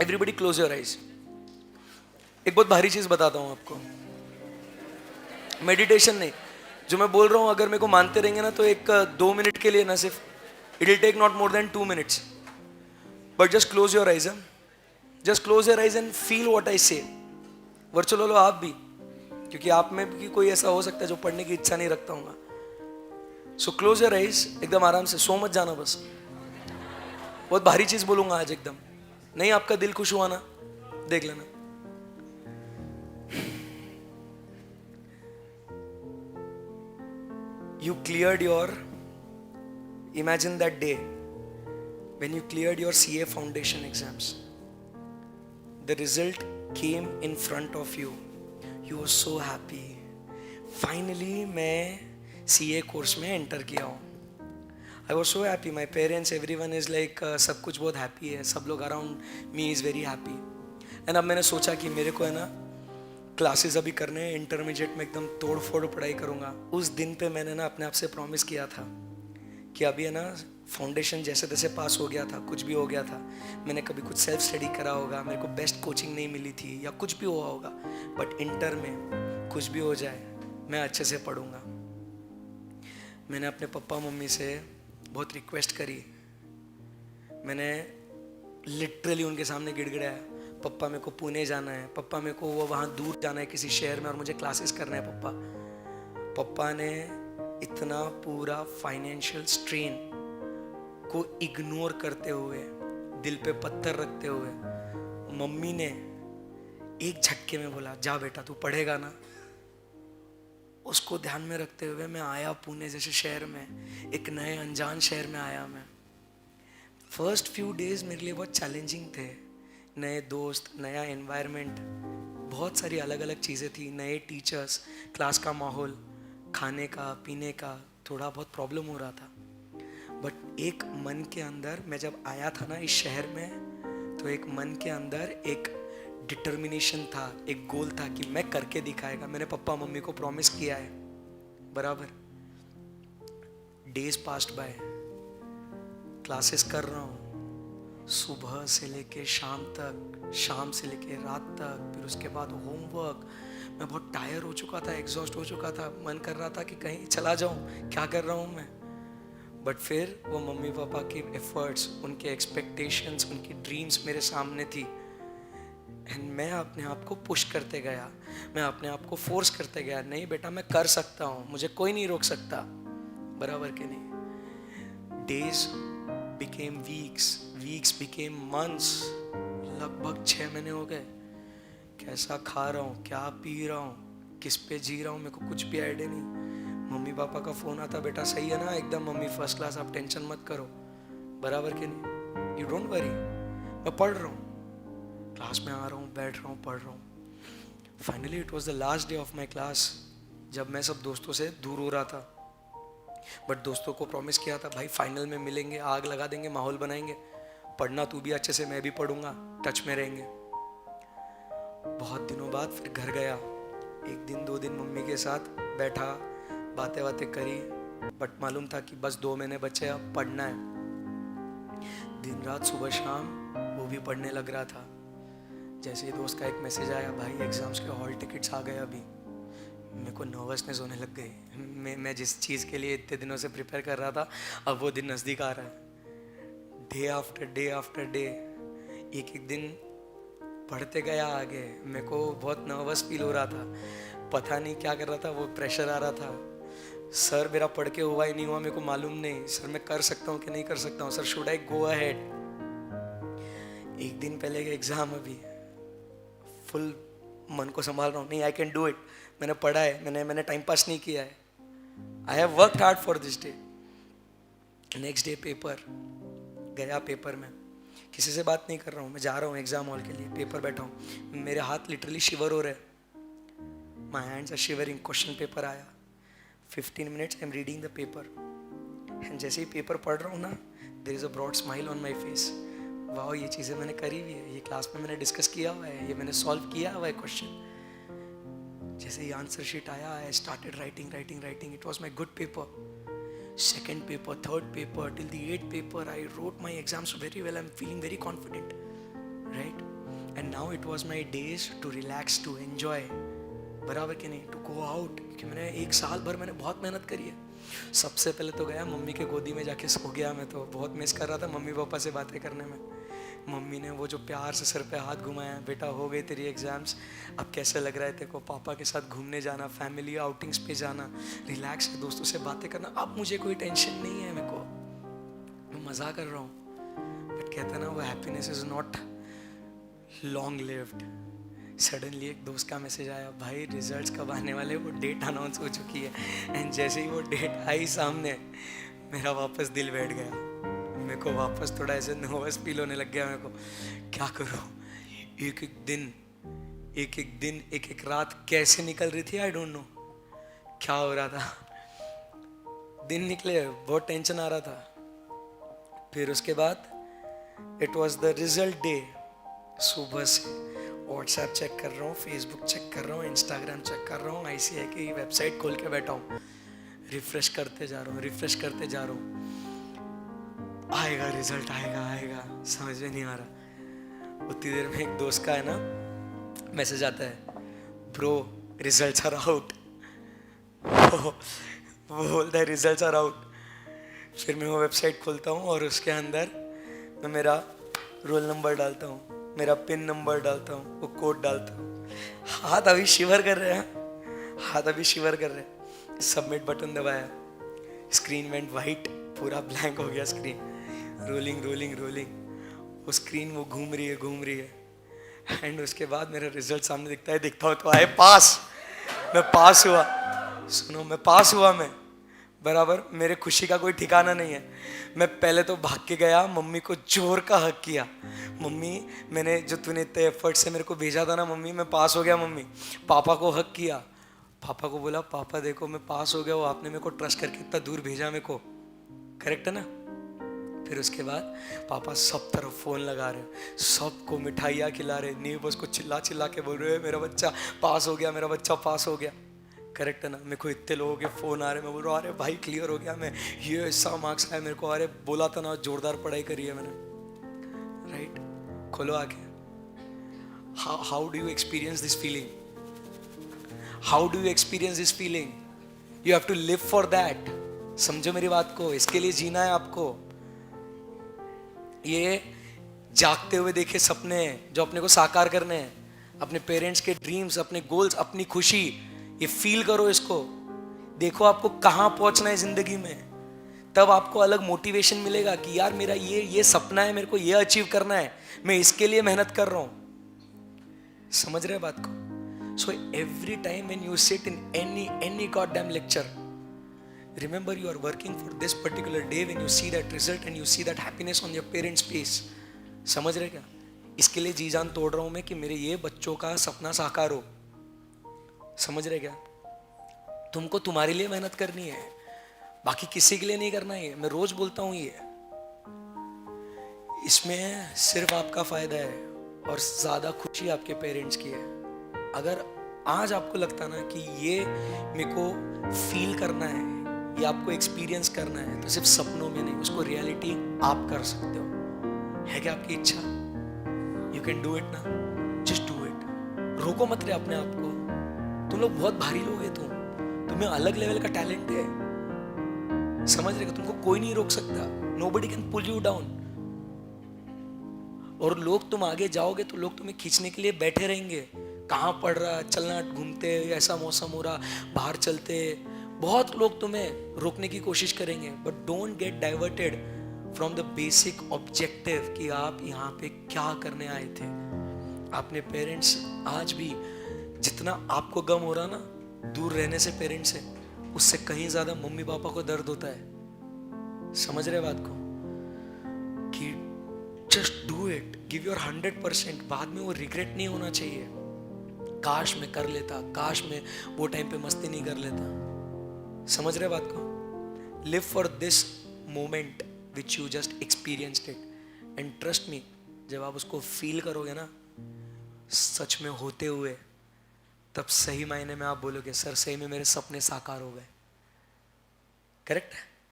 Everybody close your eyes. एक बहुत भारी चीज बताता हूं आपको, मेडिटेशन नहीं, जो मैं बोल रहा हूं अगर मेरे को मानते रहेंगे ना तो एक 2 मिनट के लिए ना, सिर्फ it will take not more than 2 minutes, but just close your eyes. Just close your eyes and feel what I say. Virtual लो आप भी, क्योंकि आप में भी कोई ऐसा हो सकता है जो पढ़ने की इच्छा नहीं रखता होगा। सो क्लोज योर आइज, एकदम आराम से, सो मत जाना बस। बहुत भारी चीज बोलूंगा आज एकदम, नहीं आपका दिल खुश हुआ ना, देख लेना। You cleared your, imagine that day when you cleared your CA foundation exams. The result came in front of you. You were so happy. Finally मैं CA course में enter किया हूँ. I was so happy. My parents, everyone is like सब कुछ बहुत happy है. सब लोग around me is very happy. And अब मैंने सोचा कि मेरे को है ना क्लासेस अभी करने हैं, इंटरमीडिएट में एकदम तोड़ फोड़ पढ़ाई करूँगा। उस दिन पे मैंने ना अपने आप से प्रॉमिस किया था कि अभी है ना फाउंडेशन जैसे तैसे पास हो गया था, कुछ भी हो गया था, मैंने कभी कुछ सेल्फ स्टडी करा होगा, मेरे को बेस्ट कोचिंग नहीं मिली थी या कुछ भी हुआ होगा, बट इंटर में कुछ भी हो जाए मैं अच्छे से पढ़ूंगा। मैंने अपने पापा मम्मी से बहुत रिक्वेस्ट करी, मैंने लिटरली उनके सामने गिड़गिड़ाया, पप्पा मेरे को पुणे जाना है, पप्पा मेरे को वो वहाँ दूर जाना है किसी शहर में और मुझे क्लासेस करना है पप्पा। पप्पा ने इतना पूरा फाइनेंशियल स्ट्रेन को इग्नोर करते हुए, दिल पे पत्थर रखते हुए, मम्मी ने एक झटके में बोला जा बेटा तू पढ़ेगा ना। उसको ध्यान में रखते हुए मैं आया पुणे जैसे शहर में, एक नए अनजान शहर में आया मैं। फर्स्ट फ्यू डेज मेरे लिए बहुत चैलेंजिंग थे, नए दोस्त, नया एनवायरनमेंट, बहुत सारी अलग अलग चीज़ें थी, नए टीचर्स, क्लास का माहौल, खाने का पीने का थोड़ा बहुत प्रॉब्लम हो रहा था। बट एक मन के अंदर, मैं जब आया था ना इस शहर में, तो एक मन के अंदर एक डिटर्मिनेशन था, एक गोल था कि मैं करके दिखाएगा। मैंने पापा मम्मी को प्रॉमिस किया है बराबर। डेज पास्ट बाय, क्लासेस कर रहा हूँ सुबह से लेके शाम तक, शाम से लेके रात तक, फिर उसके बाद होमवर्क। मैं बहुत टायर हो चुका था, एग्जॉस्ट हो चुका था, मन कर रहा था कि कहीं चला जाऊं, क्या कर रहा हूं मैं। बट फिर वो मम्मी पापा की एफर्ट्स, उनके एक्सपेक्टेशंस, उनकी ड्रीम्स मेरे सामने थी, एंड मैं अपने आप को पुश करते गया, मैं अपने आप को फोर्स करते गया, नहीं बेटा मैं कर सकता हूँ, मुझे कोई नहीं रोक सकता, बराबर के नहीं। Days became weeks, weeks became months, लगभग 6 महीने हो गए। कैसा खा रहा हूँ, क्या पी रहा हूँ, किस पे जी रहा हूँ, मेरे को कुछ भी आइडिया नहीं। मम्मी पापा का फ़ोन आता, बेटा सही है ना एकदम, मम्मी फर्स्ट क्लास, आप टेंशन मत करो, बराबर के नहीं, यू डोंट वरी, मैं पढ़ रहा हूँ, क्लास में आ रहा हूँ, बैठ रहा हूँ, पढ़ रहा हूँ। Finally it was the last day of my class, जब मैं सब दोस्तों से दूर हो रहा था। बट दोस्तों को प्रॉमिस किया था भाई फाइनल में मिलेंगे, आग लगा देंगे, माहौल बनाएंगे, पढ़ना तू भी अच्छे से, मैं भी पढ़ूंगा, टच में रहेंगे। बहुत दिनों बाद फिर घर गया, 1 दिन 2 दिन मम्मी के साथ बैठा, बातें बातें करी, बट मालूम था कि बस 2 महीने बचे, अब पढ़ना है। दिन रात सुबह शाम वो भी पढ़ने लग रहा था। जैसे ही दोस्त का एक मैसेज आया, भाई एग्जाम्स के हॉल टिकट्स आ गए अभी, मेरे को नर्वसनेस होने लग गई। मैं जिस चीज़ के लिए इतने दिनों से प्रिपेयर कर रहा था, अब वो दिन नज़दीक आ रहा है। Day after day after day, एक एक दिन पढ़ते गया आगे, मेरे को बहुत नर्वस फील हो रहा था, पता नहीं क्या कर रहा था, वो प्रेशर आ रहा था। सर मेरा पढ़ के हुआ ही नहीं हुआ, मेरे को मालूम नहीं, सर मैं कर सकता हूँ कि नहीं कर सकता हूँ, sir should I go ahead. एक दिन पहले का एग्ज़ाम, अभी फुल मन को संभाल रहा हूँ, नहीं आई कैन डू इट, मैंने पढ़ा है, मैंने टाइम पास नहीं किया है, I have worked hard for this day. Next day paper, गया पेपर में, किसी से बात नहीं कर रहा हूँ, मैं जा रहा हूँ एग्जाम हॉल के लिए, पेपर बैठा हूँ, मेरे हाथ लिटरली शिवर हो रहे हैं, my hands are shivering. Question paper आया, 15 minutes I am reading the paper, and जैसे ही पेपर पढ़ रहा हूँ ना, there is a broad smile on my face. वाह, ये चीज़ें मैंने करी हुई है, ये क्लास में मैंने डिस्कस किया हुआ है, ये मैंने सॉल्व किया हुआ है क्वेश्चन। जैसे ही आंसर शीट आया, I started writing writing writing. It was my good paper. Second paper, third paper, till the 8th paper, I wrote my exams very well. I'm feeling very confident, right? Now it was my days to relax, to enjoy, बराबर कि नहीं, to go out. क्योंकि मैंने 1 साल भर मैंने बहुत मेहनत करी है। सबसे पहले तो गया मम्मी के गोदी में जाके सो गया। मैं तो बहुत मिस कर रहा था मम्मी पापा से बातें करने में। मम्मी ने वो जो प्यार से सर पे हाथ घुमाया, बेटा हो गई तेरी एग्जाम्स, अब कैसे लग रहा है तेरे को, पापा के साथ घूमने जाना, फैमिली आउटिंग्स पे जाना, रिलैक्स है दोस्तों से बातें करना, अब मुझे कोई टेंशन नहीं है, मेरे को, मैं मज़ा कर रहा हूँ। बट कहते हैं ना, वो happiness is not long lived. Suddenly एक दोस्त का मैसेज आया, भाई रिजल्ट्स कब आने वाले, वो डेट अनाउंस हो चुकी है। एंड जैसे ही वो डेट आई सामने, मेरा वापस दिल बैठ गया। मेरे को वापस थोड़ा ऐसे नर्वस फील होने लग गया। मेरे को क्या करूँ, एक एक दिन एक एक रात कैसे निकल रही थी, आई डोंट नो क्या हो रहा था। दिन निकले, बहुत टेंशन आ रहा था। फिर उसके बाद it was the result day. सुबह से व्हाट्सएप चेक कर रहा हूँ, फेसबुक चेक कर रहा हूँ, इंस्टाग्राम चेक कर रहा हूँ, ICI की वेबसाइट खोल के बैठा हूँ, रिफ्रेश करते जा रहा हूँ। आएगा रिजल्ट, आएगा, समझ में नहीं आ रहा। उतनी देर में एक दोस्त का है ना मैसेज आता है, ब्रो रिजल्ट्स आर आउट। वो बोलता है रिजल्ट्स आर आउट। फिर मैं वो वेबसाइट खोलता हूँ और उसके अंदर मैं मेरा रोल नंबर डालता हूँ, मेरा पिन नंबर डालता हूँ, वो कोड डालता हूँ। हाथ अभी शिवर कर रहे हैं। सबमिट बटन दबाया, स्क्रीन वेंट वाइट, पूरा ब्लैंक हो गया स्क्रीन। रोलिंग, वो स्क्रीन वो घूम रही है। एंड उसके बाद मेरा रिजल्ट सामने दिखता हो तो आए पास। मैं पास हुआ। मैं बराबर, मेरे खुशी का कोई ठिकाना नहीं है। मैं पहले तो भाग के गया, मम्मी को जोर का हक किया, मम्मी मैंने जो तूने इतने एफर्ट से मेरे को भेजा था ना मम्मी, मैं पास हो गया मम्मी। पापा को हक किया, पापा को बोला, पापा देखो मैं पास हो गया, वो आपने मेरे को ट्रस्ट करके इतना दूर भेजा मेरे को, करेक्ट है ना। फिर उसके बाद पापा सब तरफ फ़ोन लगा रहे, सबको मिठाइयाँ खिला रहे, नेबर्स को चिल्ला के बोल रहे, मेरा बच्चा पास हो गया, करेक्ट है ना। मेरे को इतने लोगों के फ़ोन आ रहे, मैं बोल रहा हूँ अरे भाई क्लियर हो गया, मैं ये ऐसा मार्क्स आया मेरे को, अरे बोला था ना जोरदार पढ़ाई करी है मैंने, राइट। खोलो आगे। How do you experience this feeling? You have to live for that. समझो मेरी बात को, इसके लिए जीना है आपको। ये जागते हुए देखे सपने हैं जो अपने को साकार करने हैं, अपने पेरेंट्स के ड्रीम्स, अपने गोल्स, अपनी खुशी, ये फील करो इसको। देखो आपको कहाँ पहुंचना है जिंदगी में, तब आपको अलग मोटिवेशन मिलेगा कि यार मेरा ये सपना है, मेरे को ये अचीव करना है, मैं इसके लिए मेहनत कर रहा हूं। समझ रहे बात को? So every time when you sit in any goddamn lecture, remember you are working for this particular day when you see that result and you see that happiness on your parents' face. समझ रहे क्या? इसके लिए जी जान तोड़ रहा हूं मैं कि मेरे ये बच्चों का सपना साकार हो। समझ रहे क्या? तुमको तुम्हारे लिए मेहनत करनी है, बाकी किसी के लिए नहीं करना है। मैं रोज बोलता हूं ये, इसमें सिर्फ आपका फायदा है और ज्यादा खुशी आपके पेरेंट्स की है। अगर आज आपको लगता ना कि ये मेरे को फील करना है, ये आपको एक्सपीरियंस करना है, तो सिर्फ सपनों में नहीं, उसको रियलिटी आप कर सकते हो। है क्या आपकी इच्छा? यू कैन डू इट ना, जस्ट डू इट। रोको मत रहे अपने आप को। तुम लोग बहुत भारी लोग हैं, तुम्हें अलग लेवल का टैलेंट है, समझ रहे हो? तुमको कोई नहीं रोक सकता, nobody can pull you down. और लोग, तुम आगे जाओगे तो लोग तुम्हें खींचने के लिए बैठे रहेंगे। कहाँ पड़ रहा, चलना, घूमते, ऐसा मौसम हो रहा, बाहर चलते, बहुत लोग तुम्हें रोकने की कोशिश करेंगे। But don't get diverted from the basic objective कि आप यहाँ पे क्या करने आए थे। अपने पेरेंट्स, आज भी जितना आपको गम हो रहा ना दूर रहने से पेरेंट्स से, उससे कहीं ज्यादा मम्मी पापा को दर्द होता है। समझ रहे बात को? कि just do it, give your 100%। बाद में वो रिग्रेट नहीं होना चाहिए, काश मैं कर लेता, काश मैं वो टाइम पे मस्ती नहीं कर लेता। समझ रहे बात को? Live for this moment which you just experienced it and trust me, जब आप उसको फील करोगे ना सच में होते हुए, तब सही मायने में आप बोलोगे सर सही में मेरे सपने साकार हो गए। करेक्ट?